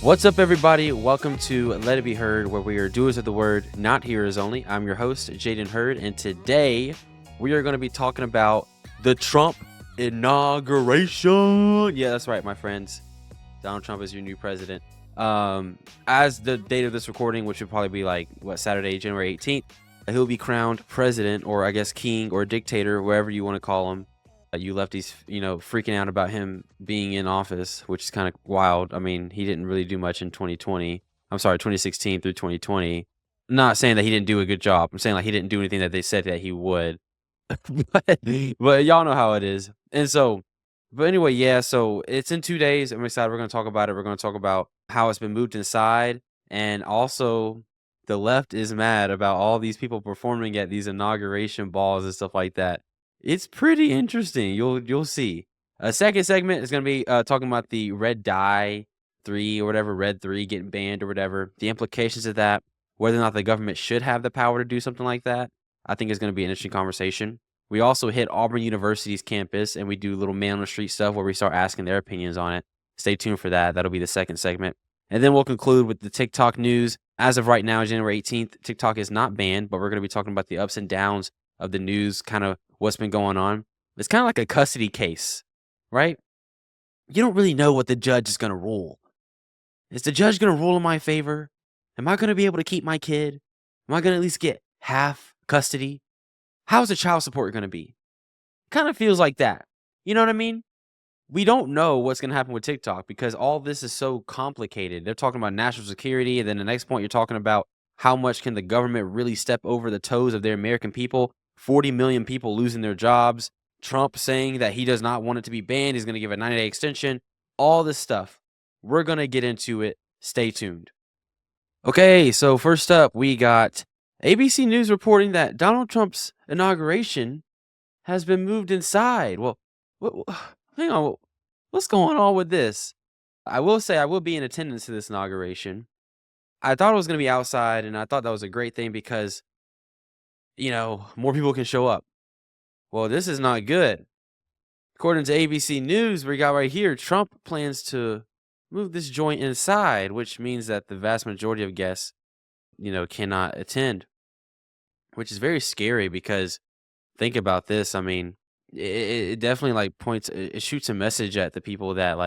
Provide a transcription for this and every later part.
What's up, everybody? Welcome to Let It Be Heard, where we are doers of the word, not hearers only. I'm your host, Jaden Hurd, and today we are going to be talking about the Trump inauguration. Yeah, that's right, my friends. Donald Trump is your new president. As the date of this recording, which would probably be Saturday, January 18th, he'll be crowned president, or I guess king or dictator, wherever you want to call him. You lefties, freaking out about him being in office, which is kind of wild. I mean, he didn't really do much in 2020. I'm sorry, 2016 through 2020. I'm not saying that he didn't do a good job. I'm saying he didn't do anything that they said that he would. but y'all know how it is. And so, but anyway, yeah, so it's in 2 days. I'm excited. We're going to talk about it. We're going to talk about how it's been moved inside. And also, the left is mad about all these people performing at these inauguration balls and stuff like that. It's pretty interesting. You'll see. A second segment is going to be talking about the red dye 3 or whatever, red 3 getting banned or whatever, the implications of that, whether or not the government should have the power to do something like that. I think it's going to be an interesting conversation. We also hit Auburn University's campus, and we do little man on the street stuff where we start asking their opinions on it. Stay tuned for that. That'll be the second segment. And then we'll conclude with the TikTok news. As of right now, January 18th, TikTok is not banned, but we're going to be talking about the ups and downs of the news, kind of what's been going on. It's kind of like a custody case, right? You don't really know what the judge is going to rule. Is the judge going to rule in my favor? Am I going to be able to keep my kid? Am I going to at least get half custody? How's the child support going to be? Kind of feels like that. You know what I mean? We don't know what's going to happen with TikTok because all this is so complicated. They're talking about national security, and then the next point you're talking about how much can the government really step over the toes of their American people? 40 million people losing their jobs. Trump saying that he does not want it to be banned. He's going to give a 90-day extension. All this stuff. We're going to get into it. Stay tuned. Okay, so first up, we got ABC News reporting that Donald Trump's inauguration has been moved inside. Well, hang on. What's going on with this? I will say I will be in attendance to this inauguration. I thought it was going to be outside, and I thought that was a great thing because, more people can show up. Well, this is not good. According to ABC News, we got right here, Trump plans to move this joint inside, which means that the vast majority of guests, cannot attend, which is very scary because think about this. I mean, it definitely it shoots a message at the people that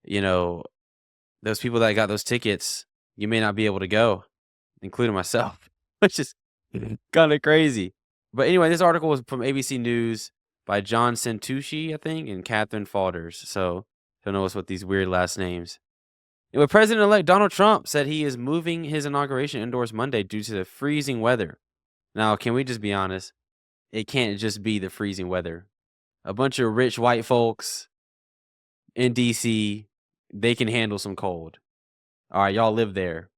those people that got those tickets, you may not be able to go, including myself, which is kind of crazy. But anyway, this article was from ABC News by John Santucci, I think, and Catherine Falders. So don't know what's with these weird last names. Anyway, President-elect Donald Trump said he is moving his inauguration indoors Monday due to the freezing weather. Now, can we just be honest? It can't just be the freezing weather. A bunch of rich white folks in D.C., they can handle some cold. All right, y'all live there.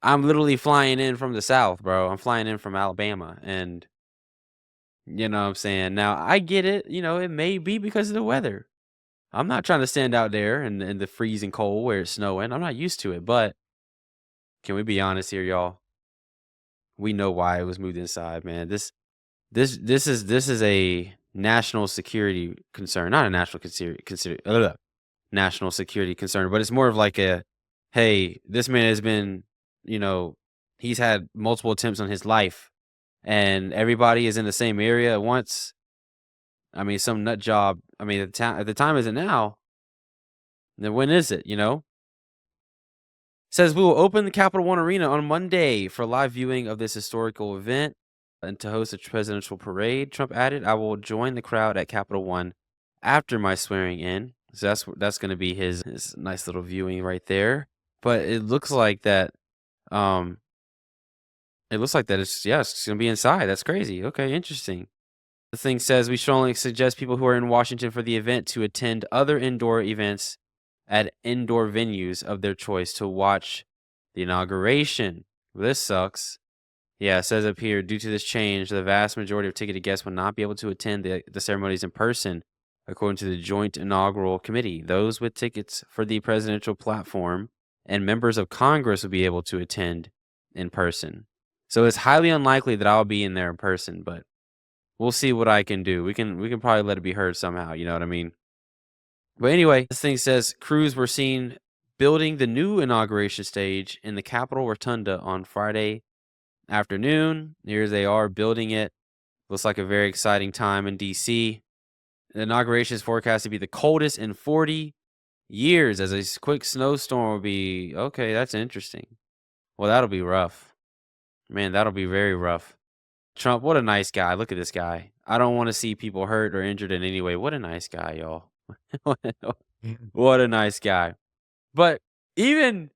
I'm literally flying in from the South, bro. I'm flying in from Alabama, and you know what I'm saying? Now, I get it. It may be because of the weather. I'm not trying to stand out there in the freezing cold where it's snowing. I'm not used to it, but can we be honest here, y'all? We know why it was moved inside, man. This is a national security concern, not a national security concern, but it's more of like hey, this man has been, he's had multiple attempts on his life, and everybody is in the same area at once. I mean, some nut job. I mean, at the time isn't now. Then when is it? Says we will open the Capital One Arena on Monday for live viewing of this historical event and to host a presidential parade. Trump added, "I will join the crowd at Capital One after my swearing in." So that's going to be his nice little viewing right there. But it looks like that. It's going to be inside. That's crazy. Okay, interesting. The thing says we strongly suggest people who are in Washington for the event to attend other indoor events at indoor venues of their choice to watch the inauguration. This sucks. Yeah, it says up here, due to this change, the vast majority of ticketed guests will not be able to attend the ceremonies in person, according to the Joint Inaugural Committee. Those with tickets for the presidential platform and members of Congress will be able to attend in person. So it's highly unlikely that I'll be in there in person, but we'll see what I can do. We can probably let it be heard somehow, you know what I mean? But anyway, this thing says crews were seen building the new inauguration stage in the Capitol Rotunda on Friday afternoon. Here they are building it. Looks like a very exciting time in DC. The inauguration is forecast to be the coldest in 40 years, as a quick snowstorm will be. Okay, that's interesting. Well, that'll be rough. Man, that'll be very rough. Trump, what a nice guy. Look at this guy. I don't want to see people hurt or injured in any way. What a nice guy, y'all. What a nice guy. But even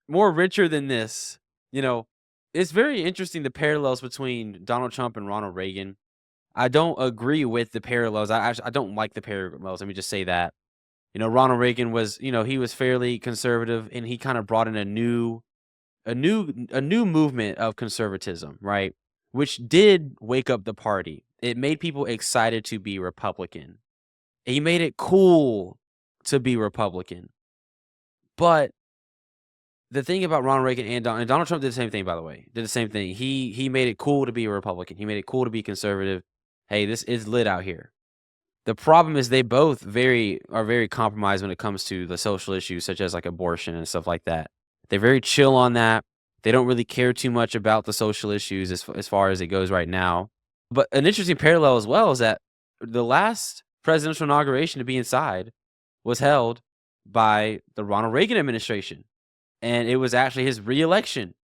more richer than this, you know, it's very interesting the parallels between Donald Trump and Ronald Reagan. I don't agree with the parallels. I don't like the parallels. Let me just say that. Ronald Reagan was, he was fairly conservative, and he kind of brought in a new movement of conservatism, right? Which did wake up the party. It made people excited to be Republican. He made it cool to be Republican. But the thing about Ronald Reagan and Donald Trump did the same thing, by the way. Did the same thing. He made it cool to be a Republican. He made it cool to be conservative. Hey, this is lit out here. The problem is they both are very compromised when it comes to the social issues, such as like abortion and stuff like that. They're very chill on that. They don't really care too much about the social issues as far as it goes right now. But an interesting parallel as well is that the last presidential inauguration to be inside was held by the Ronald Reagan administration. And it was actually his reelection.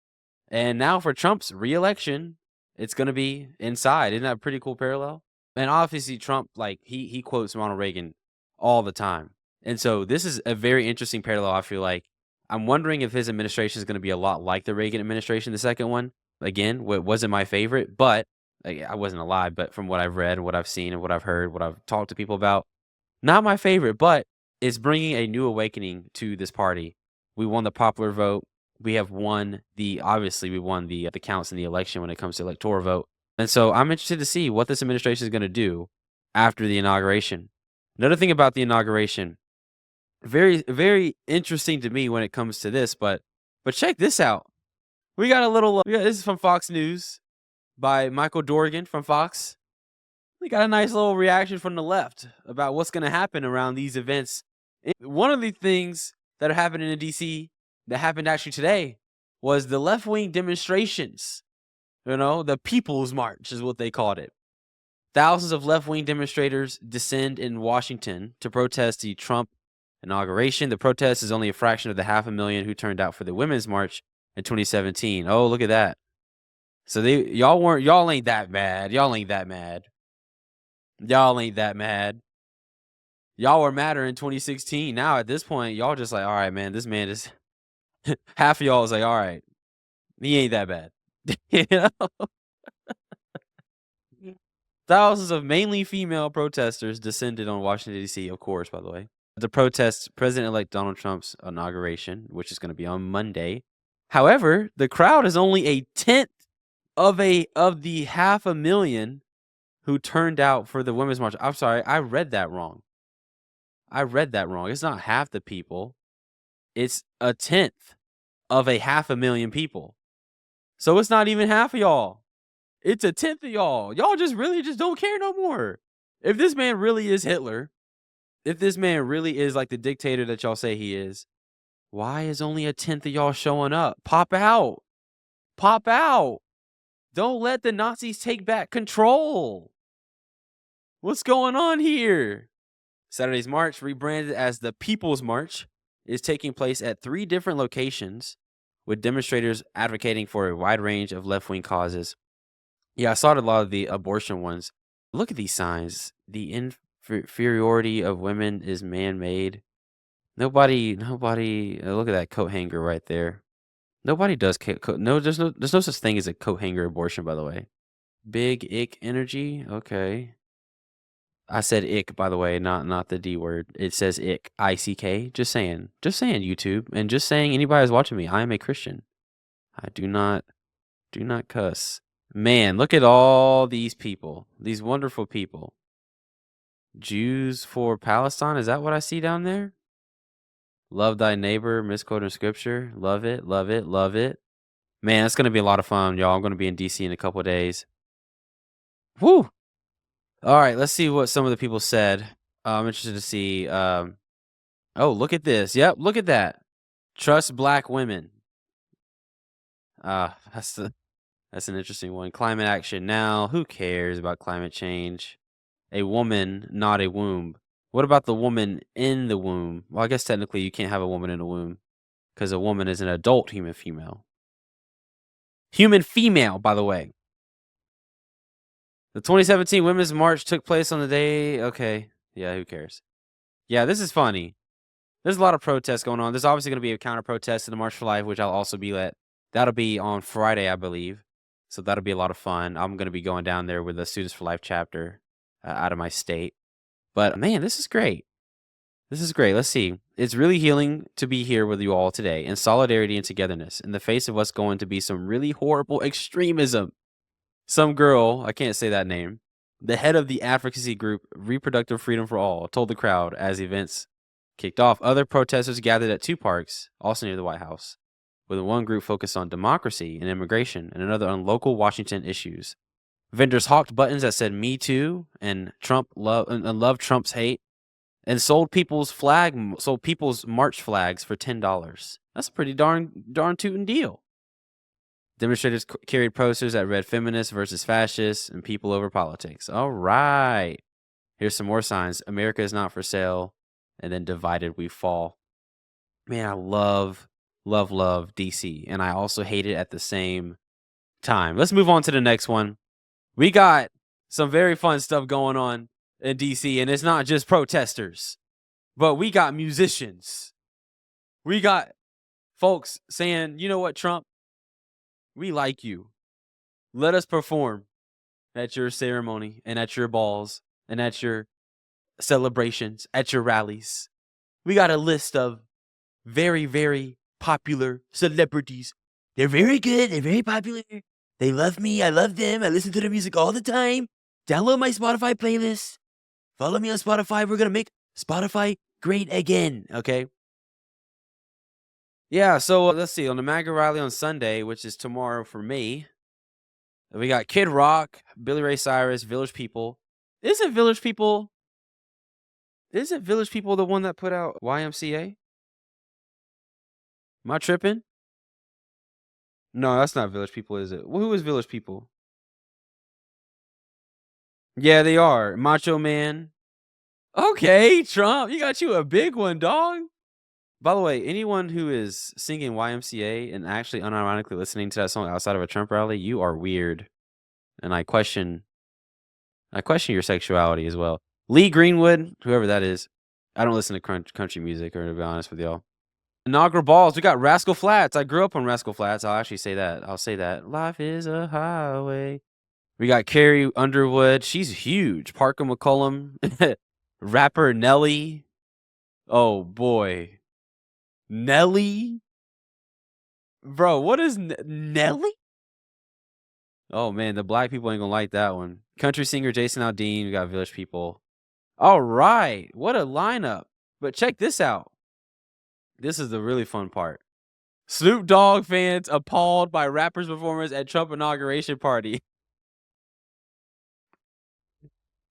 And now for Trump's reelection, it's going to be inside. Isn't that a pretty cool parallel? And obviously Trump, like he quotes Ronald Reagan all the time. And so this is a very interesting parallel, I feel like. I'm wondering if his administration is going to be a lot like the Reagan administration, the second one. Again, what wasn't my favorite, but I wasn't alive, but from what I've read, what I've seen, and what I've heard, what I've talked to people about, not my favorite, but it's bringing a new awakening to this party. We won the popular vote. We won the counts in the election when it comes to electoral vote. And so I'm interested to see what this administration is going to do after the inauguration. Another thing about the inauguration, very, very interesting to me when it comes to this, but check this out. We got a little, this is from Fox News by Michael Dorgan from Fox. We got a nice little reaction from the left about what's going to happen around these events. One of the things that are happening in DC that happened actually today was the left-wing demonstrations. The People's March is what they called it. Thousands of left-wing demonstrators descend in Washington to protest the Trump inauguration. The protest is only a fraction of the 500,000 who turned out for the Women's March in 2017. Oh, look at that. So y'all ain't that bad. Y'all ain't that mad. Y'all ain't that mad. Y'all were madder in 2016. Now at this point, y'all just like, all right, man, this man is half of y'all is like, all right, he ain't that bad. Thousands of mainly female protesters descended on Washington, D.C., of course, by the way, to protest President-elect Donald Trump's inauguration, which is going to be on Monday. However, the crowd is only a tenth of the 500,000 who turned out for the Women's March. I'm sorry, I read that wrong. It's not half the people. It's a tenth of 500,000 people. So it's not even half of y'all. It's a tenth of y'all. Y'all just really just don't care no more. If this man really is Hitler, if this man really is like the dictator that y'all say he is, why is only a tenth of y'all showing up? Pop out. Pop out. Don't let the Nazis take back control. What's going on here? Saturday's march, rebranded as the People's March, is taking place at 3 different locations, with demonstrators advocating for a wide range of left-wing causes. Yeah, I saw a lot of the abortion ones. Look at these signs. The inferiority of women is man-made. Nobody. Look at that coat hanger right there. Nobody does no. There's no such thing as a coat hanger abortion, by the way. Big ick energy. Okay. I said ick, by the way, not the D word. It says ick, ICK. Just saying, YouTube, and just saying anybody who's watching me, I am a Christian. I do not cuss. Man, look at all these people, these wonderful people. Jews for Palestine. Is that what I see down there? Love thy neighbor, misquoting scripture. Love it, love it, love it. Man, it's going to be a lot of fun, y'all. I'm going to be in DC in a couple of days. Woo! All right, let's see what some of the people said. I'm interested to see. Oh, look at this. Yep, look at that. Trust black women. That's an interesting one. Climate action now. Who cares about climate change? A woman, not a womb. What about the woman in the womb? Well, I guess technically you can't have a woman in a womb because a woman is an adult human female. Human female, by the way. The 2017 Women's March took place on the day. Okay. Yeah, who cares? Yeah, this is funny. There's a lot of protests going on. There's obviously going to be a counter protest to the March for Life, which I'll also be at. That'll be on Friday, I believe. So that'll be a lot of fun. I'm going to be going down there with the Students for Life chapter out of my state. But man, this is great. This is great. Let's see. It's really healing to be here with you all today in solidarity and togetherness in the face of what's going to be some really horrible extremism. Some girl, I can't say that name, the head of the advocacy group Reproductive Freedom for All, told the crowd as events kicked off. Other protesters gathered at two parks, also near the White House, with one group focused on democracy and immigration and another on local Washington issues. Vendors hawked buttons that said "Me Too" and "Trump love" and "Love Trump's hate," and sold people's march flags for $10. That's a pretty darn tootin' deal. Demonstrators carried posters that read "Feminists versus Fascists" and "People over Politics." All right. Here's some more signs. "America is not for sale," and then "Divided we fall." Man, I love DC, and I also hate it at the same time. Let's move on to the next one. We got some very fun stuff going on in DC, and it's not just protesters, but we got musicians. We got folks saying, "You know what, Trump? We like you. Let us perform at your ceremony and at your balls and at your celebrations, at your rallies." We got a list of very, very popular celebrities. They're very good. They're very popular. They love me. I love them. I listen to their music all the time. Download my Spotify playlist. Follow me on Spotify. We're going to make Spotify great again. Okay. Yeah. So let's see. On the MAGA rally on Sunday, which is tomorrow for me, we got Kid Rock, Billy Ray Cyrus, Village People. Isn't Village People the one that put out YMCA? Am I tripping? No, that's not Village People, is it? Well, who is Village People? Yeah, they are. Macho Man. Okay, Trump, you got you a big one, dog. By the way, anyone who is singing YMCA and actually unironically listening to that song outside of a Trump rally, you are weird. And I question your sexuality as well. Lee Greenwood, whoever that is. I don't listen to country music, or to be honest with y'all. Inaugural balls. We got Rascal Flatts. I grew up on Rascal Flatts. I'll actually say that. I'll say that. Life is a highway. We got Carrie Underwood. She's huge. Parker McCollum. Rapper Nelly. Oh, boy. Nelly? Bro, what is Nelly? Oh, man. The black people ain't gonna like that one. Country singer Jason Aldean. We got Village People. All right. What a lineup. But check this out. This is the really fun part. Snoop Dogg fans appalled by rappers' performance at Trump inauguration party.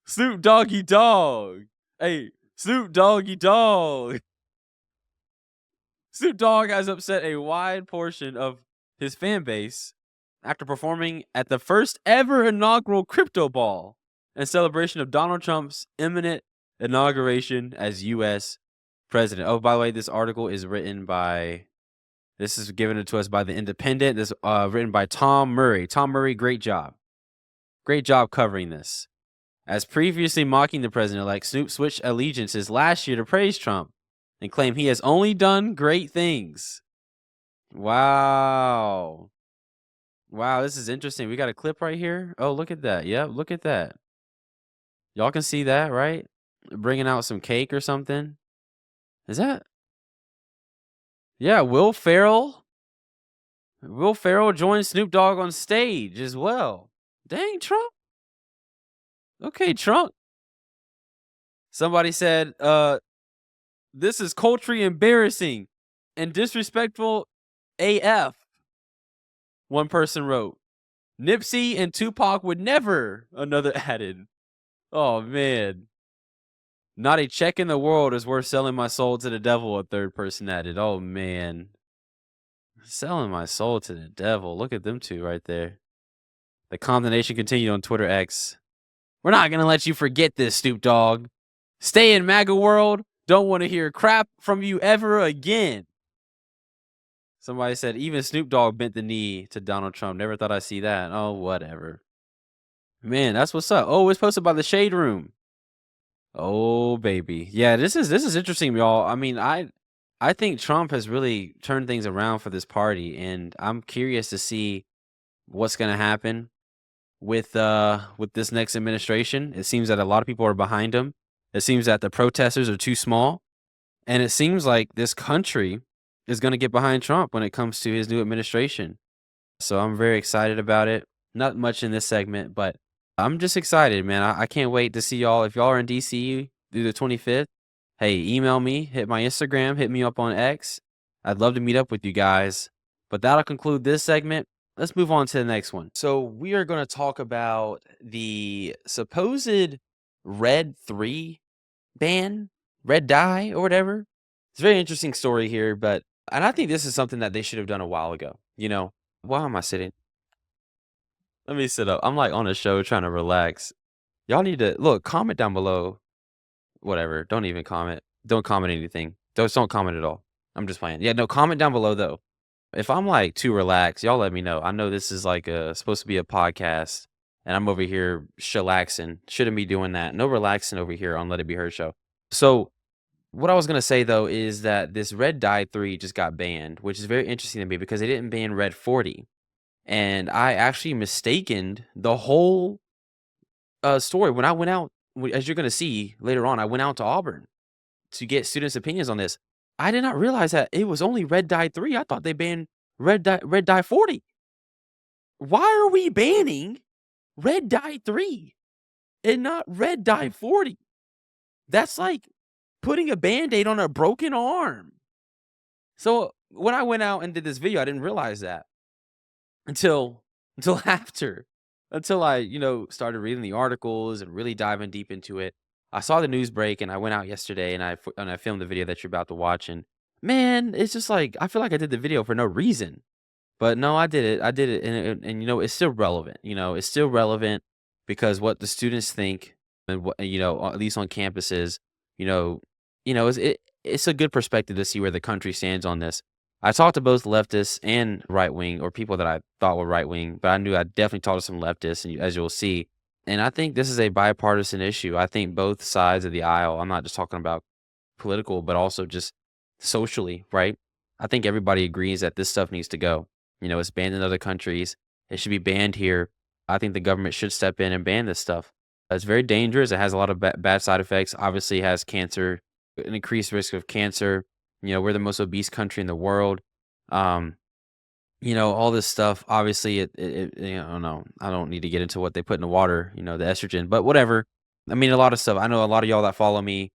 Snoop Doggy Dogg. Hey, Snoop Doggy Dogg. Snoop Dogg has upset a wide portion of his fan base after performing at the first ever inaugural crypto ball in celebration of Donald Trump's imminent inauguration as U.S. president. Oh, by the way, this article is written by, this is given to us by The Independent. This written by Tom Murray. Tom Murray, great job. Great job covering this. As previously mocking the president-elect, Snoop switched allegiances last year to praise Trump and claim he has only done great things. Wow. Wow, this is interesting. We got a clip right here. Oh, look at that. Yep, look at that. Y'all can see that, right? Bringing out some cake or something. Is that? Yeah, Will Ferrell. Will Ferrell joined Snoop Dogg on stage as well. Dang, Trump. Okay, Trump. Somebody said, this is culturally embarrassing and disrespectful AF. One person wrote. Nipsey and Tupac would never, another added. Oh, man. Not a check in the world is worth selling my soul to the devil, a third person added. Oh, man. Selling my soul to the devil. Look at them two right there. The condemnation continued on Twitter X. We're not going to let you forget this, Snoop Dogg. Stay in MAGA world. Don't want to hear crap from you ever again. Somebody said, even Snoop Dogg bent the knee to Donald Trump. Never thought I'd see that. Oh, whatever. Man, that's what's up. Oh, it's posted by the Shade Room. Oh, baby. Yeah, this is interesting, y'all. I mean, I think Trump has really turned things around for this party, and I'm curious to see what's going to happen with this next administration. It seems that a lot of people are behind him. It seems that the protesters are too small, and it seems like this country is going to get behind Trump when it comes to his new administration. So I'm very excited about it. Not much in this segment, but I'm just excited, man. I can't wait to see y'all. If y'all are in DC through the 25th, hey, email me, hit my Instagram, hit me up on X. I'd love to meet up with you guys. But that'll conclude this segment. Let's move on to the next one. So we are going to talk about the supposed Red 3 ban, red dye or whatever. It's a very interesting story here, and I think this is something that they should have done a while ago. Why am I sitting? Let me sit up. I'm like on a show trying to relax. Y'all need to look, comment down below. Whatever. Don't even comment. Don't comment anything. Don't comment at all. I'm just playing. Yeah, no, comment down below though. If I'm like too relaxed, y'all let me know. I know this is like supposed to be a podcast and I'm over here chillaxing. Shouldn't be doing that. No relaxing over here on Let It Be Heard show. So what I was gonna say though is that this Red Dye 3 just got banned, which is very interesting to me because they didn't ban Red 40. And I actually mistaken the whole story when I went out. As you're gonna see later on, I went out to Auburn to get students' opinions on this. I did not realize that it was only Red Dye 3. I thought they banned Red Dye 40. Why are we banning Red Dye 3 and not Red Dye 40? That's like putting a Band-Aid on a broken arm. So when I went out and did this video, I didn't realize that until after. Until I, started reading the articles and really diving deep into it. I saw the news break and I went out yesterday and I filmed the video that you're about to watch, and man, it's just like I feel like I did the video for no reason. But no, I did it. I did it, and it's still relevant. It's still relevant because what the students think, and what at least on campuses, it's a good perspective to see where the country stands on this. I talked to both leftists and right wing, or people that I thought were right wing, but I knew I definitely talked to some leftists, and as you'll see, and I think this is a bipartisan issue. I think both sides of the aisle. I'm not just talking about political, but also just socially, right? I think everybody agrees that this stuff needs to go. It's banned in other countries. It should be banned here. I think the government should step in and ban this stuff. It's very dangerous. It has a lot of bad side effects. Obviously, it has cancer, an increased risk of cancer. We're the most obese country in the world. All this stuff. Obviously, no, I don't need to get into what they put in the water, the estrogen, but whatever. I mean, a lot of stuff. I know a lot of y'all that follow me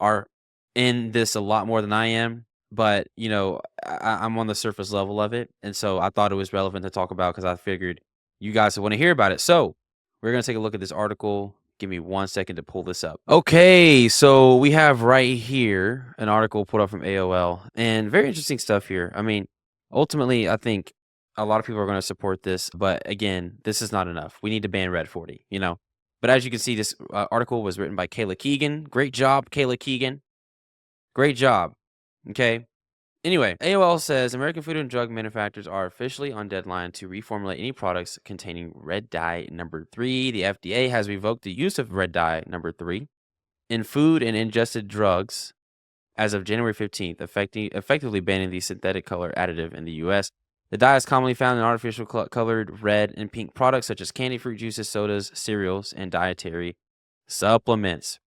are in this a lot more than I am, but I'm on the surface level of it, and so I thought it was relevant to talk about because I figured you guys would want to hear about it. So we're gonna take a look at this article. Give me 1 second to pull this up. Okay, so we have right here an article pulled up from AOL, and very interesting stuff here. I mean, ultimately, I think a lot of people are going to support this, but again, this is not enough. We need to ban Red 40. But as you can see, this article was written by Kayla Keegan. Great job, Kayla Keegan. Great job. Okay. Anyway, AOL says American food and drug manufacturers are officially on deadline to reformulate any products containing red dye number 3. The FDA has revoked the use of red dye number 3 in food and ingested drugs as of January 15th, effectively banning the synthetic color additive in the U.S. The dye is commonly found in artificial colored red and pink products such as candy, fruit juices, sodas, cereals, and dietary supplements.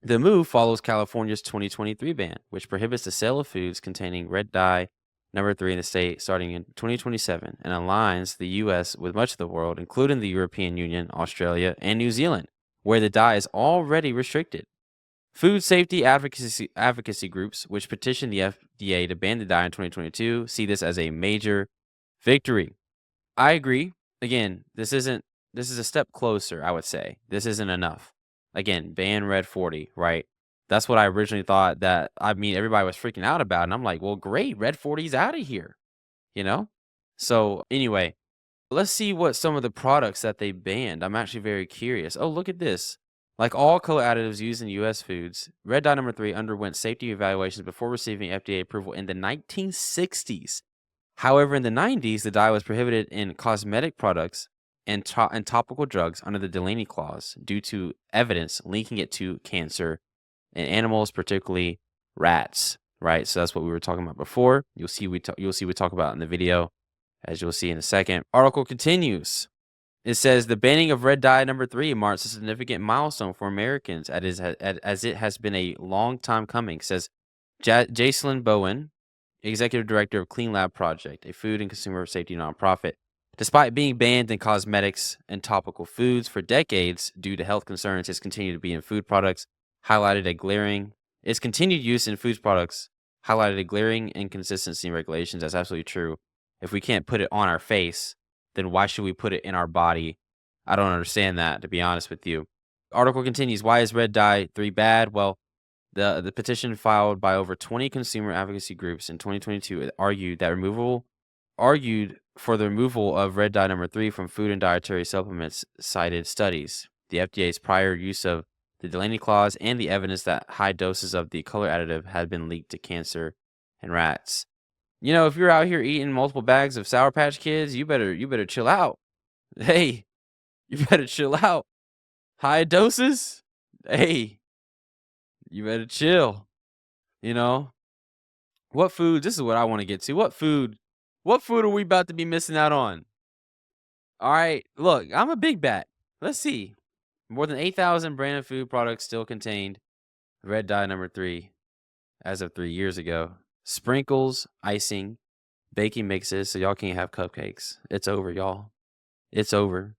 The move follows California's 2023 ban, which prohibits the sale of foods containing red dye number 3 in the state starting in 2027 and aligns the U.S. with much of the world, including the European Union, Australia, and New Zealand, where the dye is already restricted. Food safety advocacy groups, which petitioned the FDA to ban the dye in 2022, see this as a major victory. I agree. Again, this is a step closer, I would say. This isn't enough. Again, ban Red 40, right? That's what I originally thought that, I mean, everybody was freaking out about. And I'm like, well, great, Red 40's out of here, you know? So anyway, let's see what some of the products that they banned. I'm actually very curious. Oh, look at this. Like all color additives used in U.S. foods, red dye number 3 underwent safety evaluations before receiving FDA approval in the 1960s. However, in the 90s, the dye was prohibited in cosmetic products and topical drugs under the Delaney Clause due to evidence linking it to cancer in animals, particularly rats. Right, so that's what we were talking about before. You'll see we talk about in the video, as you'll see in a second. Article continues. It says the banning of red dye number 3 marks a significant milestone for Americans, as it has been a long time coming. Says Jacelyn Bowen, executive director of Clean Lab Project, a food and consumer safety nonprofit. Despite being banned in cosmetics and topical foods for decades due to health concerns, it's continued to be in food products, its continued use in food products highlighted a glaring inconsistency in regulations. That's absolutely true. If we can't put it on our face, then why should we put it in our body? I don't understand that, to be honest with you. Article continues. Why is red dye 3 bad? Well, the petition filed by over 20 consumer advocacy groups in 2022 argued for the removal of red dye number 3 from food and dietary supplements, cited studies, the FDA's prior use of the Delaney Clause, and the evidence that high doses of the color additive had been leaked to cancer in rats. You know, if you're out here eating multiple bags of Sour Patch Kids, you better chill out. Hey, you better chill out. High doses? Hey, you better chill. You know? What food? This is what I want to get to. What food are we about to be missing out on? All right, look, I'm a big bat. Let's see. More than 8,000 branded food products still contained red dye number 3 as of 3 years ago. Sprinkles, icing, baking mixes, so y'all can't have cupcakes. It's over, y'all. It's over.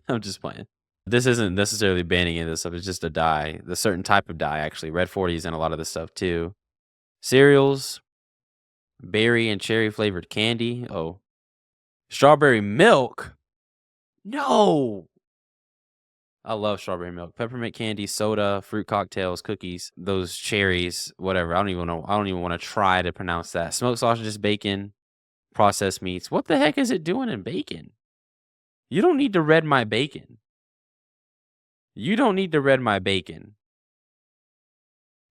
I'm just playing. This isn't necessarily banning any of this stuff. It's just a dye. The certain type of dye, actually. Red 40 is in a lot of this stuff, too. Cereals, berry and cherry flavored candy. Oh. Strawberry milk? No! I love strawberry milk. Peppermint candy, soda, fruit cocktails, cookies, those cherries, whatever. I don't even want to try to pronounce that. Smoked sausages, bacon, processed meats. What the heck is it doing in bacon? You don't need to red my bacon. You don't need to red my bacon.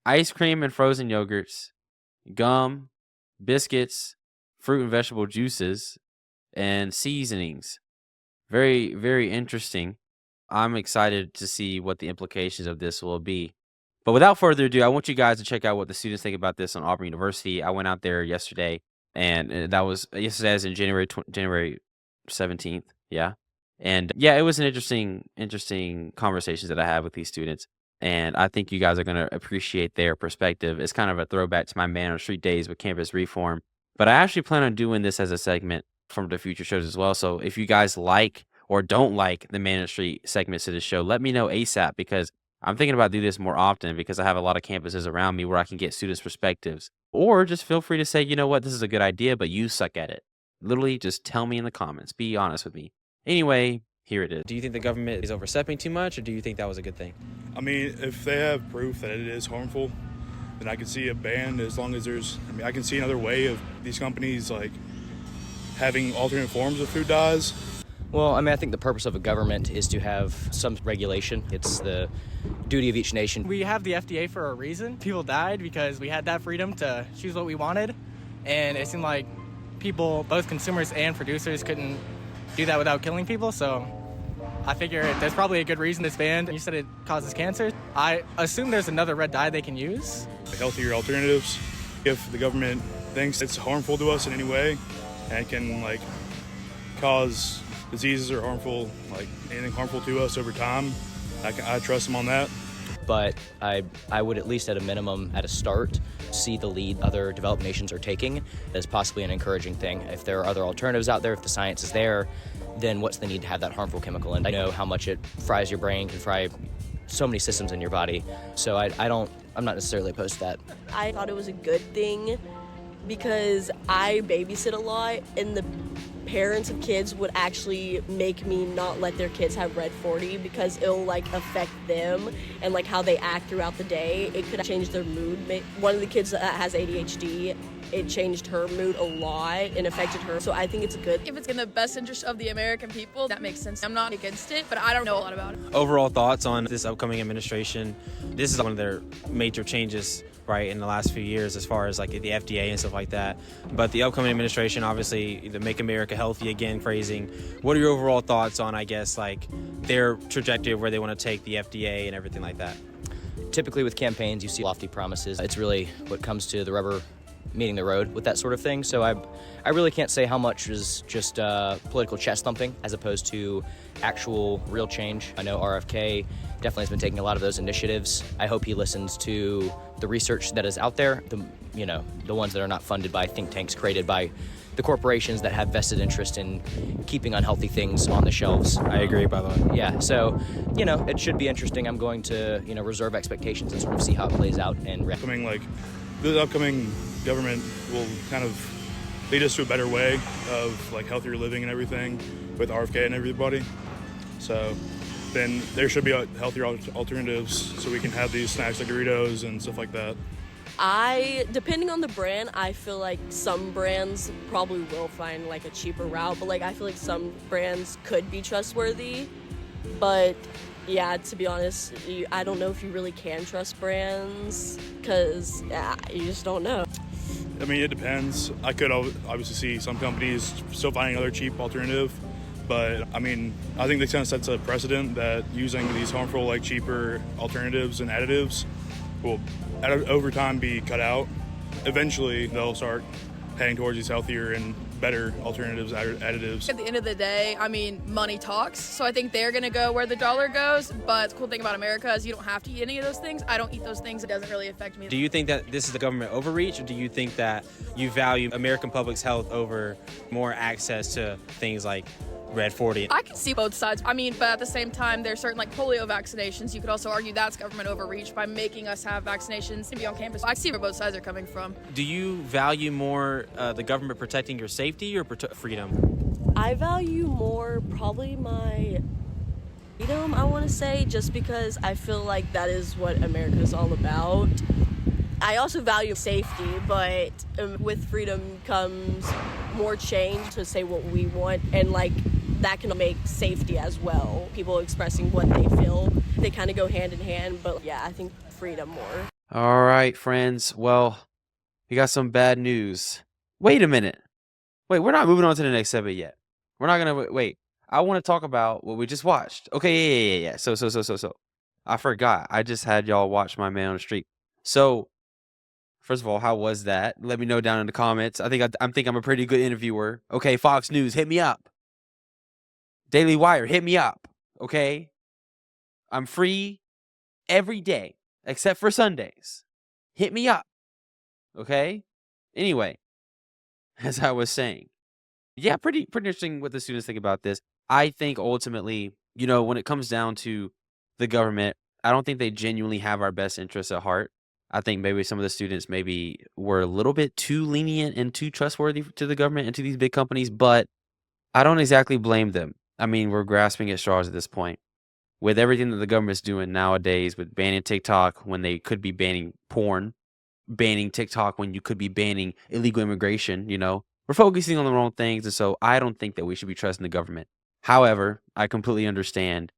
Ice cream and frozen yogurts, gum, biscuits, fruit and vegetable juices, and seasonings. Very, very interesting. I'm excited to see what the implications of this will be. But without further ado, I want you guys to check out what the students think about this on Auburn University. I went out there yesterday, and that was yesterday as in January 17th. Yeah. And yeah, it was an interesting conversations that I had with these students. And I think you guys are going to appreciate their perspective. It's kind of a throwback to my Man on Street days with campus reform. But I actually plan on doing this as a segment from the future shows as well. So if you guys like or don't like the Man on Street segments to the show, let me know ASAP, because I'm thinking about doing this more often because I have a lot of campuses around me where I can get students' perspectives. Or just feel free to say, you know what, this is a good idea, but you suck at it. Literally, just tell me in the comments. Be honest with me. Anyway, here it is. Do you think the government is overstepping too much, or do you think that was a good thing? I mean, if they have proof that it is harmful, then I can see a ban as long as I can see another way of these companies like having alternate forms of food dyes. Well, I mean, I think the purpose of a government is to have some regulation. It's the duty of each nation. We have the FDA for a reason. People died because we had that freedom to choose what we wanted. And it seemed like people, both consumers and producers, couldn't do that without killing people. So I figure there's probably a good reason it's banned. You said it causes cancer. I assume there's another red dye they can use. Healthier alternatives. If the government thinks it's harmful to us in any way and can like cause diseases or harmful, like anything harmful to us over time, I trust them on that. But I would at least at a minimum, at a start, see the lead other developed nations are taking as possibly an encouraging thing. If there are other alternatives out there, if the science is there, then what's the need to have that harmful chemical? And I know how much it fries your brain, can fry so many systems in your body. So I'm not necessarily opposed to that. I thought it was a good thing because I babysit a lot, and parents of kids would actually make me not let their kids have Red 40 because it'll like affect them and like how they act throughout the day. It could change their mood. One of the kids that has ADHD, it changed her mood a lot and affected her. So I think it's good. If it's in the best interest of the American people, that makes sense. I'm not against it, but I don't know a lot about it. Overall thoughts on this upcoming administration. This is one of their major changes, right, in the last few years as far as like the FDA and stuff like that. But the upcoming administration, obviously, the Make America Healthy Again phrasing. What are your overall thoughts on, I guess, like their trajectory of where they want to take the FDA and everything like that? Typically with campaigns, you see lofty promises. It's really what comes to the rubber meeting the road with that sort of thing. So I really can't say how much is just political chest thumping as opposed to actual real change. I know RFK definitely has been taking a lot of those initiatives. I hope he listens to the research that is out there, the ones that are not funded by think tanks created by the corporations that have vested interest in keeping unhealthy things on the shelves. I agree, by the way. Yeah, so, it should be interesting. I'm going to, reserve expectations and sort of see how it plays out and The upcoming government will kind of lead us to a better way of like healthier living and everything with RFK and everybody. So then there should be healthier alternatives so we can have these snacks like Doritos and stuff like that. Depending on the brand, I feel like some brands probably will find like a cheaper route, but like I feel like some brands could be trustworthy. But yeah, to be honest, I don't know if you really can trust brands because you just don't know. I mean, it depends. I could obviously see some companies still finding another cheap alternative, but I mean, I think this kind of sets a precedent that using these harmful, like cheaper alternatives and additives will, over time, be cut out. Eventually, they'll start heading towards these healthier and better alternatives, additives. At the end of the day, I mean, money talks. So I think they're going to go where the dollar goes. But the cool thing about America is you don't have to eat any of those things. I don't eat those things. It doesn't really affect me. Do you think that this is a government overreach, or do you think that you value American public's health over more access to things like Red 40? I can see both sides. I mean, but at the same time, there's certain like polio vaccinations. You could also argue that's government overreach by making us have vaccinations to be on campus. I see where both sides are coming from. Do you value more the government protecting your safety or freedom? I value more probably my freedom, I want to say, just because I feel like that is what America is all about. I also value safety, but with freedom comes more change to say what we want, and like that can make safety as well. People expressing what they feel, they kind of go hand in hand, but yeah, I think freedom more. All right, friends. Well, we got some bad news. Wait a minute. Wait, we're not moving on to the next segment yet. We're not gonna wait. I want to talk about what we just watched. Okay, yeah. So. I forgot. I just had y'all watch My Man on the Street. So, first of all, how was that? Let me know down in the comments. I think I'm a pretty good interviewer. Okay, Fox News, hit me up. Daily Wire, hit me up. Okay, I'm free every day except for Sundays. Hit me up. Okay. Anyway, as I was saying, yeah, pretty interesting what the students think about this. I think ultimately, when it comes down to the government, I don't think they genuinely have our best interests at heart. I think maybe some of the students maybe were a little bit too lenient and too trustworthy to the government and to these big companies, but I don't exactly blame them. I mean, we're grasping at straws at this point. With everything that the government's doing nowadays, with banning TikTok when they could be banning porn, banning TikTok when you could be banning illegal immigration, we're focusing on the wrong things. And so I don't think that we should be trusting the government. However, I completely understand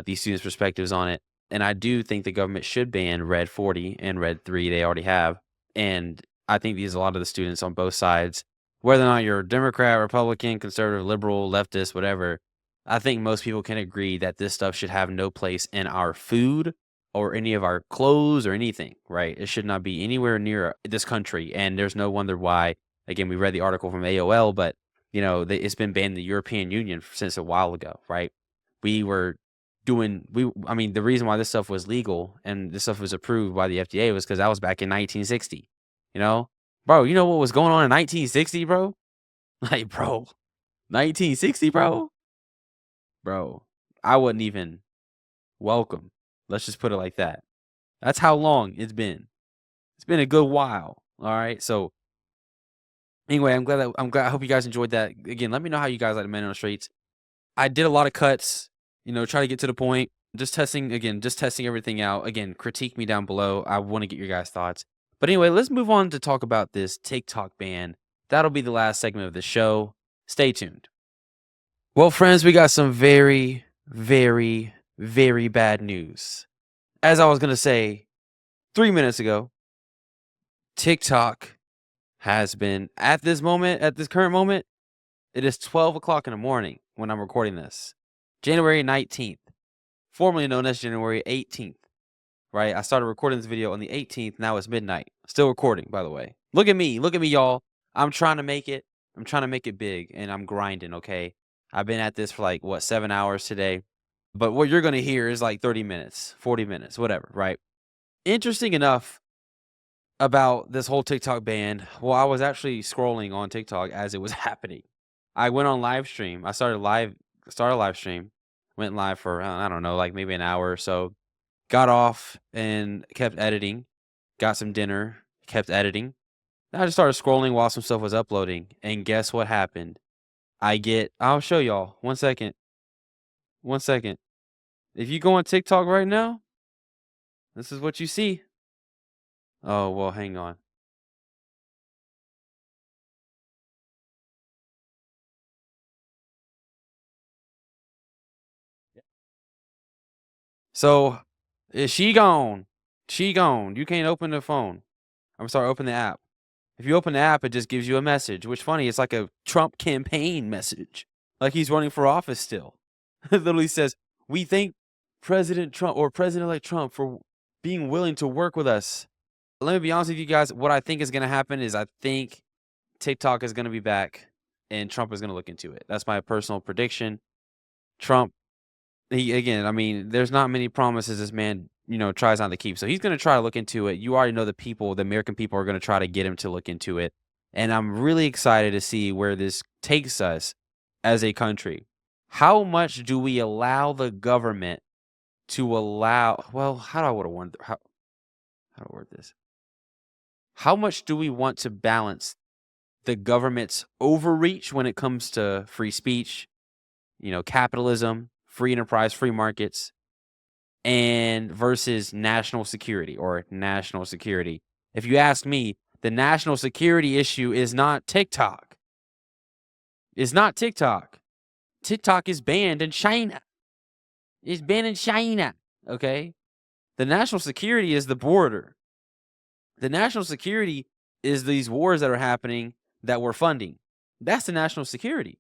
these students' perspectives on it. And I do think the government should ban Red 40 and Red 3. They already have. And I think these a lot of the students on both sides, whether or not you're a Democrat, Republican, conservative, liberal, leftist, whatever, I think most people can agree that this stuff should have no place in our food or any of our clothes or anything, right? It should not be anywhere near this country. And there's no wonder why. Again, we read the article from AOL, but, it's been banned in the European Union since a while ago, right? The reason why this stuff was legal and this stuff was approved by the FDA was because that was back in 1960, Bro, you know what was going on in 1960, bro? Like, bro, 1960, bro? Bro, I wasn't even welcome. Let's just put it like that. That's how long it's been. It's been a good while, all right? So Anyway, I hope you guys enjoyed that. Again, let me know how you guys like the Man on the Streets. I did a lot of cuts, try to get to the point. Just testing everything out. Again, critique me down below. I want to get your guys' thoughts. But anyway, let's move on to talk about this TikTok ban. That'll be the last segment of the show. Stay tuned. Well, friends, we got some very, very, very bad news. As I was going to say 3 minutes ago, TikTok has been, at this current moment, it is 12 o'clock in the morning when I'm recording this. January 19th, formerly known as January 18th, right? I started recording this video on the 18th. Now it's midnight. Still recording, by the way. Look at me, y'all. I'm trying to make it. I'm trying to make it big, and I'm grinding, okay? I've been at this for 7 hours today. But what you're going to hear is 30 minutes, 40 minutes, whatever, right? Interesting enough about this whole TikTok ban. Well, I was actually scrolling on TikTok as it was happening. I went on live stream. I started a live stream, went live for, I don't know, maybe an hour or so. Got off and kept editing. Got some dinner, kept editing. Then I just started scrolling while some stuff was uploading. And guess what happened? I'll show y'all. 1 second. 1 second. If you go on TikTok right now, this is what you see. Oh, well, hang on. So, is she gone? She gone. You can't open the phone. I'm sorry, open the app. If you open the app, it just gives you a message. Which funny, it's like a Trump campaign message. Like he's running for office still. It literally says, "We thank President Trump or President-elect Trump for being willing to work with us." Let me be honest with you guys. What I think is going to happen is I think TikTok is going to be back and Trump is going to look into it. That's my personal prediction. Trump, there's not many promises this man, tries not to keep. So he's going to try to look into it. You already know the American people are going to try to get him to look into it. And I'm really excited to see where this takes us as a country. How much do we allow the government to allow, well, how do I word this? How much do we want to balance the government's overreach when it comes to free speech, capitalism, free enterprise, free markets, and versus national security or national security? If you ask me, the national security issue is not TikTok. It's not TikTok. TikTok is banned in China. It's banned in China, okay? The national security is the border. The national security is these wars that are happening that we're funding. That's the national security.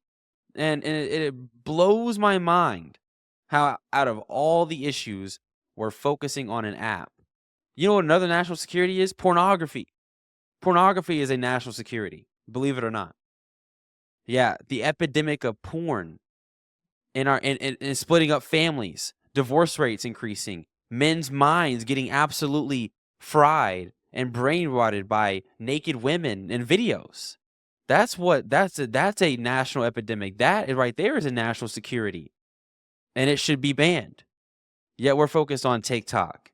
And it blows my mind how out of all the issues, we're focusing on an app. You know what another national security is? Pornography. Pornography is a national security, believe it or not. Yeah, the epidemic of porn in splitting up families, divorce rates increasing, men's minds getting absolutely fried and brainwashed by naked women and videos. That's a national epidemic. That right there is a national security. And it should be banned. Yet we're focused on TikTok,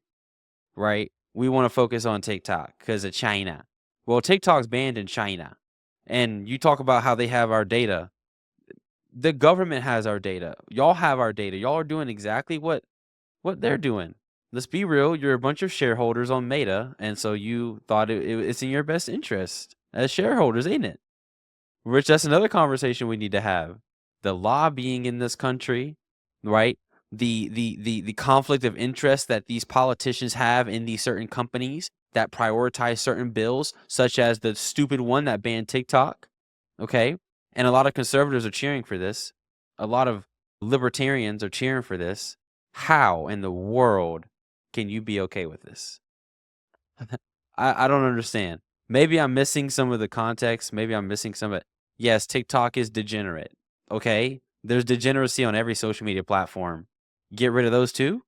right? We want to focus on TikTok because of China. Well, TikTok's banned in China. And you talk about how they have our data. The government has our data. Y'all have our data. Y'all are doing exactly what they're doing. Let's be real. You're a bunch of shareholders on Meta, and so you thought it's in your best interest as shareholders, ain't it? Which that's another conversation we need to have. The lobbying in this country, right? The conflict of interest that these politicians have in these certain companies that prioritize certain bills, such as the stupid one that banned TikTok, okay? And a lot of conservatives are cheering for this. A lot of libertarians are cheering for this. How in the world can you be okay with this? I don't understand. Maybe I'm missing some of the context. Maybe I'm missing some of it. Yes, TikTok is degenerate, okay? There's degeneracy on every social media platform. Get rid of those too?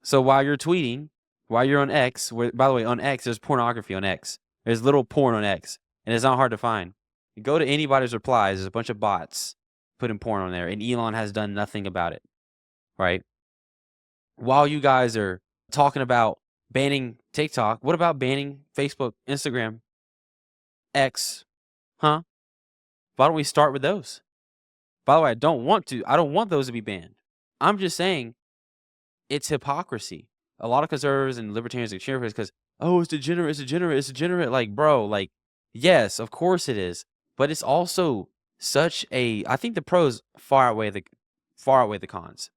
So while you're tweeting, while you're on X, by the way, on X, there's pornography on X. There's little porn on X, and it's not hard to find. You go to anybody's replies, there's a bunch of bots putting porn on there, and Elon has done nothing about it, right? While you guys are talking about banning TikTok, what about banning Facebook, Instagram, X? Huh? Why don't we start with those? By the way, I don't want those to be banned. I'm just saying it's hypocrisy. A lot of conservatives and libertarians are cheering for this because, oh, it's degenerate, it's degenerate, it's degenerate. Like, bro, like, yes, of course it is. But it's also I think the pros far outweigh the cons.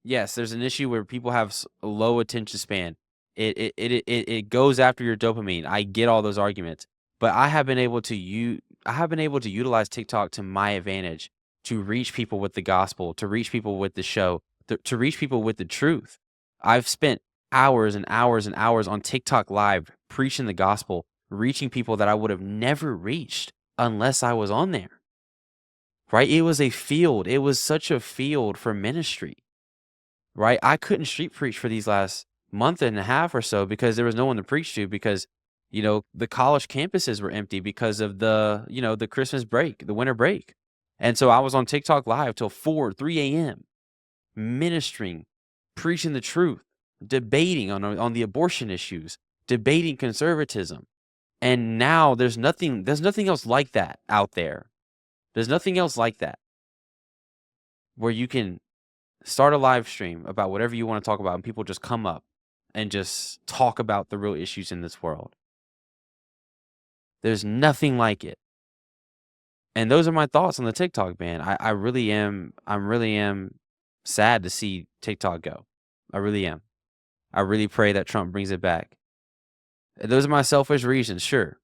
Yes, there's an issue where people have a low attention span. It goes after your dopamine. I get all those arguments, but I have been able to utilize TikTok to my advantage to reach people with the gospel, to reach people with the show, to reach people with the truth. I've spent hours and hours and hours on TikTok live preaching the gospel, reaching people that I would have never reached unless I was on there. Right? It was a field. It was such a field for ministry. Right? I couldn't street preach for these last month and a half or so because there was no one to preach to because, the college campuses were empty because of the Christmas break, the winter break. And so I was on TikTok live till 3 a.m. ministering, preaching the truth, debating on the abortion issues, debating conservatism. And now there's nothing else like that out there. There's nothing else like that where you can start a live stream about whatever you want to talk about and people just come up and just talk about the real issues in this world. There's nothing like it. And those are my thoughts on the TikTok ban. I really am sad to see TikTok go. I really am. I really pray that Trump brings it back. And those are my selfish reasons, sure.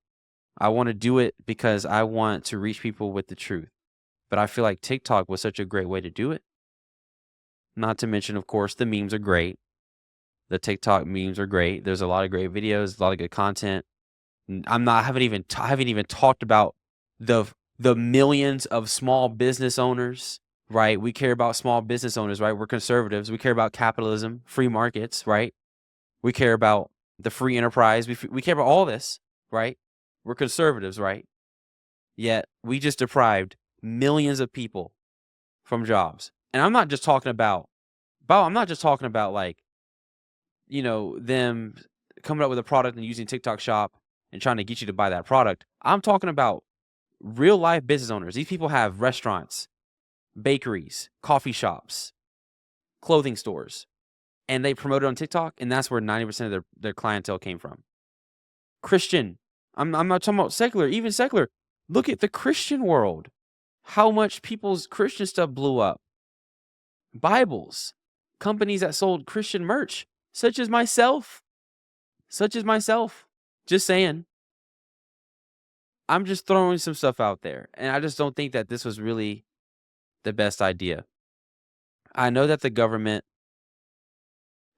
I want to do it because I want to reach people with the truth. But I feel like TikTok was such a great way to do it. Not to mention, of course, the memes are great. The TikTok memes are great. There's a lot of great videos, a lot of good content. I haven't even talked about the millions of small business owners, right? We care about small business owners, right? We're conservatives. We care about capitalism, free markets, right? We care about the free enterprise. We care about all this, right? We're conservatives, right? Yet we just deprived millions of people from jobs. And I'm not just talking about like, them coming up with a product and using TikTok Shop and trying to get you to buy that product. I'm talking about real life business owners. These people have restaurants, bakeries, coffee shops, clothing stores, and they promote it on TikTok, and that's where 90% of their clientele came from. Christian. I'm not talking about secular, even secular. Look at the Christian world. How much people's Christian stuff blew up. Bibles, companies that sold Christian merch, such as myself. Just saying. I'm just throwing some stuff out there. And I just don't think that this was really the best idea. I know that the government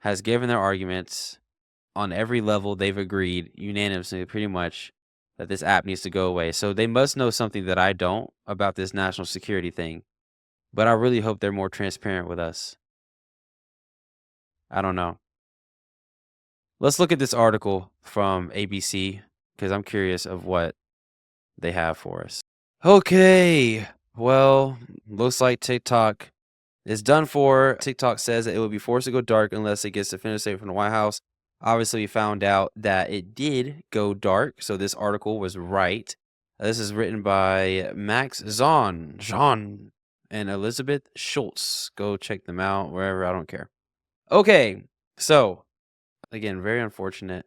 has given their arguments on every level. They've agreed unanimously, pretty much, that this app needs to go away. So they must know something that I don't about this national security thing. But I really hope they're more transparent with us. I don't know. Let's look at this article from ABC because I'm curious of what they have for us. Okay. Well, looks like TikTok is done for. TikTok says that it will be forced to go dark unless it gets definitive statement from the White House. Obviously, we found out that it did go dark, so this article was right. This is written by Max Jean, and Elizabeth Schultz. Go check them out wherever. I don't care. Okay, so again, very unfortunate.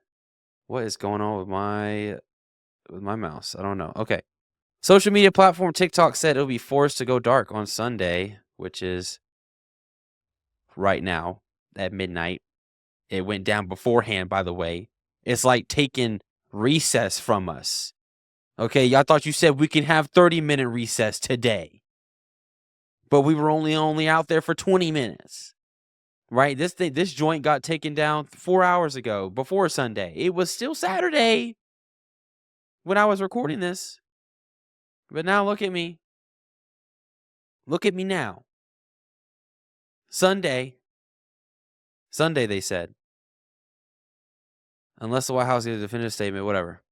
What is going on with my mouse? I don't know. Okay. Social media platform TikTok said it'll be forced to go dark on Sunday, which is right now at midnight. It went down beforehand, by the way. It's like taking recess from us. Okay, I thought you said we can have 30-minute recess today. But we were only out there for 20 minutes. Right? This joint got taken down 4 hours ago, before Sunday. It was still Saturday when I was recording this. But now look at me. Look at me now. Sunday, they said. Unless the White House gives a definitive statement, whatever.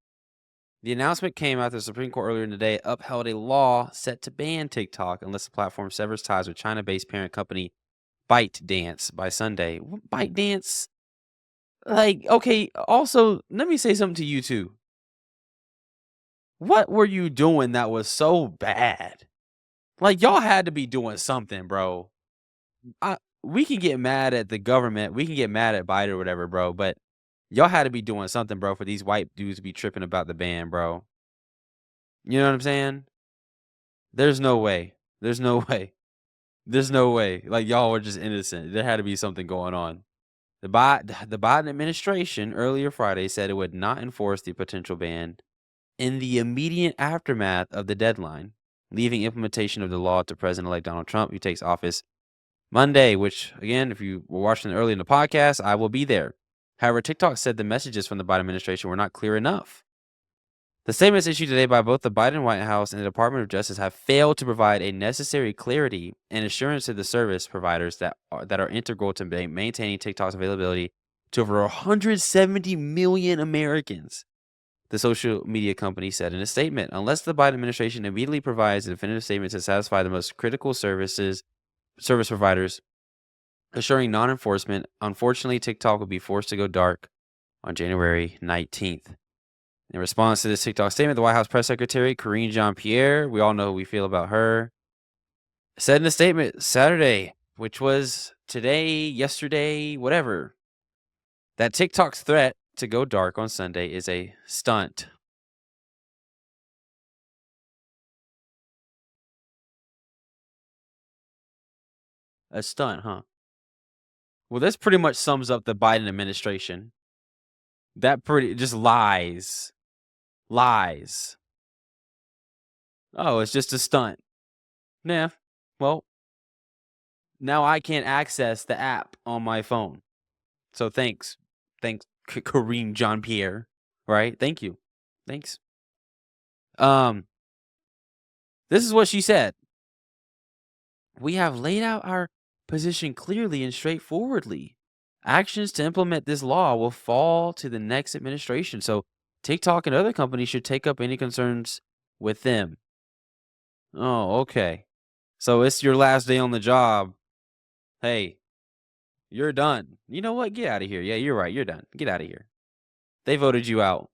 The announcement came after the Supreme Court earlier in the day upheld a law set to ban TikTok unless the platform severs ties with China-based parent company ByteDance by Sunday. ByteDance? Like, okay, also, let me say something to you too. What were you doing that was so bad? Like, y'all had to be doing something, bro. We can get mad at the government, we can get mad at Biden or whatever, bro, but y'all had to be doing something, bro, for these white dudes to be tripping about the ban, bro. You know what I'm saying? There's no way. There's no way. There's no way. Like, y'all were just innocent. There had to be something going on. The Biden administration earlier Friday said it would not enforce the potential ban in the immediate aftermath of the deadline, leaving implementation of the law to President-elect Donald Trump, who takes office Monday, which, again, if you were watching early in the podcast, I will be there. However, TikTok said the messages from the Biden administration were not clear enough. The statements issued today by both the Biden White House and the Department of Justice have failed to provide a necessary clarity and assurance to the service providers that are integral to maintaining TikTok's availability to over 170 million Americans. The social media company said in a statement, unless the Biden administration immediately provides a definitive statement to satisfy the most critical service providers, assuring non-enforcement, unfortunately, TikTok will be forced to go dark on January 19th. In response to this TikTok statement, the White House press secretary, Karine Jean-Pierre, we all know how we feel about her, said in a statement Saturday, which was today, yesterday, whatever, that TikTok's threat to go dark on Sunday is a stunt. A stunt, huh? Well, this pretty much sums up the Biden administration. That pretty just lies. Lies. Oh, it's just a stunt. Nah. Well, now I can't access the app on my phone. So thanks. Thanks, Kareem Jean-Pierre. Right? Thank you. Thanks. This is what she said. We have laid out our position clearly and straightforwardly. Actions to implement this law will fall to the next administration. So TikTok and other companies should take up any concerns with them. Oh, okay. So it's your last day on the job. Hey, you're done. You know what? Get out of here. Yeah, you're right. You're done. Get out of here. They voted you out.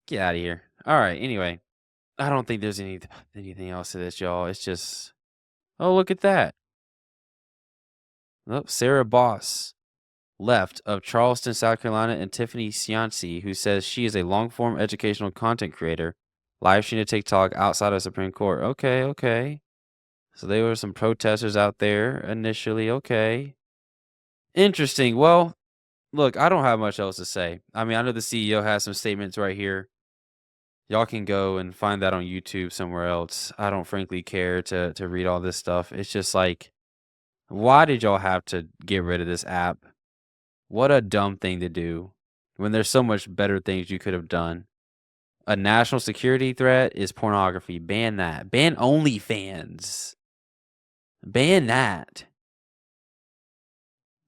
Get out of here. All right. Anyway, I don't think there's anything else to this, y'all. It's just, oh, look at that. Oh, Sarah Boss left of Charleston, South Carolina, and Tiffany Cianci, who says she is a long-form educational content creator, live streamed to TikTok outside of Supreme Court. Okay. So there were some protesters out there initially. Okay. Interesting. Well, look, I don't have much else to say. I mean, I know the CEO has some statements right here. Y'all can go and find that on YouTube somewhere else. I don't frankly care to read all this stuff. It's just like, why did y'all have to get rid of this app? What a dumb thing to do when there's so much better things you could have done. A national security threat is pornography. Ban that. Ban OnlyFans. Ban that.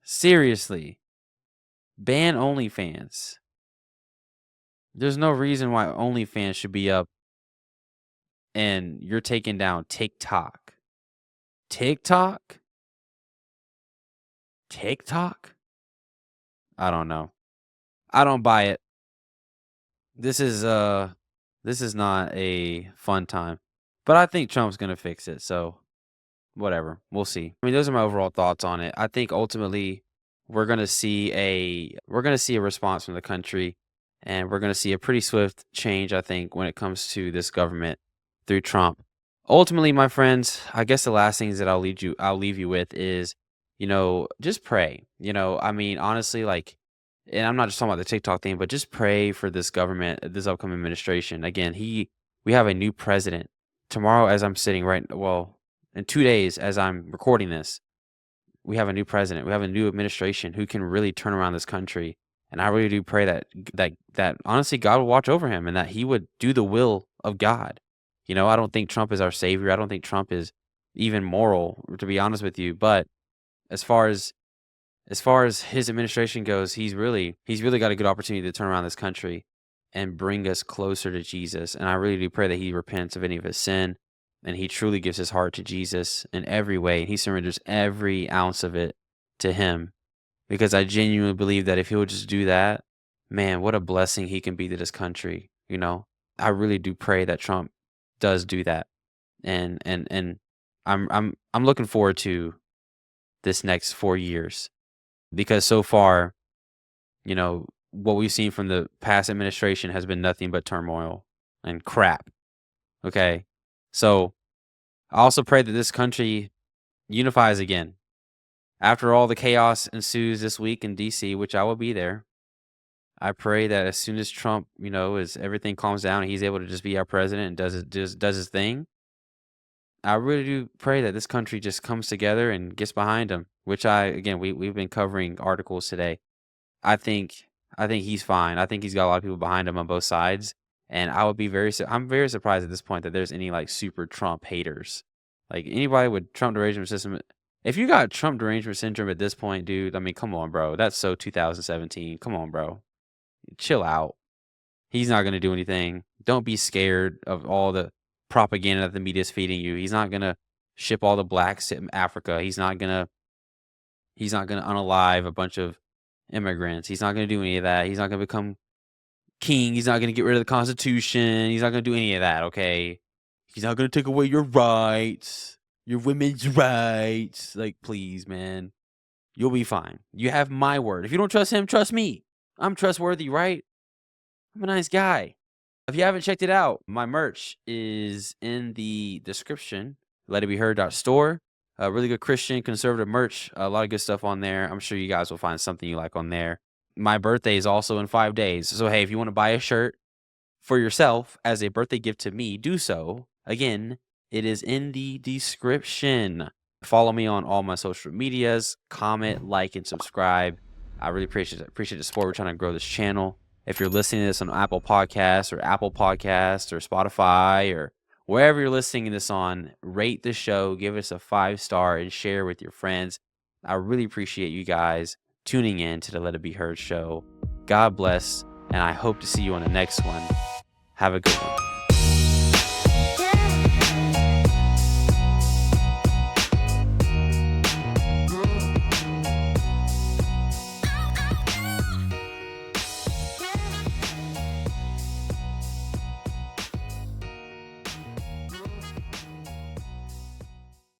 Seriously. Ban OnlyFans. There's no reason why OnlyFans should be up and you're taking down TikTok. TikTok? I don't know. I don't buy it. This is not a fun time. But I think Trump's going to fix it. So whatever. We'll see. I mean, those are my overall thoughts on it. I think ultimately we're going to see a response from the country, and we're going to see a pretty swift change, I think, when it comes to this government through Trump. Ultimately, my friends, I guess the last things that I'll leave you with is, just pray. I mean, honestly, like, and I'm not just talking about the TikTok thing, but just pray for this government, this upcoming administration. Again, we have a new president. Tomorrow, as I'm sitting in 2 days, as I'm recording this, we have a new president. We have a new administration who can really turn around this country. And I really do pray that honestly, God will watch over him and that he would do the will of God. I don't think Trump is our savior. I don't think Trump is even moral, to be honest with you. But as far as his administration goes, he's really got a good opportunity to turn around this country and bring us closer to Jesus. And I really do pray that he repents of any of his sin and he truly gives his heart to Jesus in every way. And he surrenders every ounce of it to him, because I genuinely believe that if he would just do that, man, what a blessing he can be to this country. I really do pray that Trump does do that. And I'm looking forward to this next 4 years because so far, what we've seen from the past administration has been nothing but turmoil and crap. Okay. So I also pray that this country unifies again. After all the chaos ensues this week in DC, which I will be there, I pray that as soon as Trump, as everything calms down and he's able to just be our president and does his thing, I really do pray that this country just comes together and gets behind him. Which we've been covering articles today. I think he's fine. I think he's got a lot of people behind him on both sides, and I'm very surprised at this point that there's any like super Trump haters, like anybody with Trump derangement system. If you got Trump derangement syndrome at this point, dude, I mean, come on, bro. That's so 2017. Come on, bro. Chill out. He's not going to do anything. Don't be scared of all the propaganda that the media is feeding you. He's not going to ship all the blacks to Africa. He's not going to unalive a bunch of immigrants. He's not going to do any of that. He's not going to become king. He's not going to get rid of the Constitution. He's not going to do any of that, okay? He's not going to take away your rights, your women's rights. Like, please, man. You'll be fine. You have my word. If you don't trust him, trust me. I'm trustworthy, right? I'm a nice guy. If you haven't checked it out, my merch is in the description. LetItBeHeard.store. Really good Christian conservative merch. A lot of good stuff on there. I'm sure you guys will find something you like on there. My birthday is also in 5 days. So, hey, if you want to buy a shirt for yourself as a birthday gift to me, do so. Again, it is in the description. Follow me on all my social medias. Comment, like, and subscribe. I really appreciate the support. We're trying to grow this channel. If you're listening to this on Apple Podcasts or Spotify or wherever you're listening to this on, rate the show, give us a 5-star, and share with your friends. I really appreciate you guys tuning in to the Let It Be Heard show. God bless, and I hope to see you on the next one. Have a good one.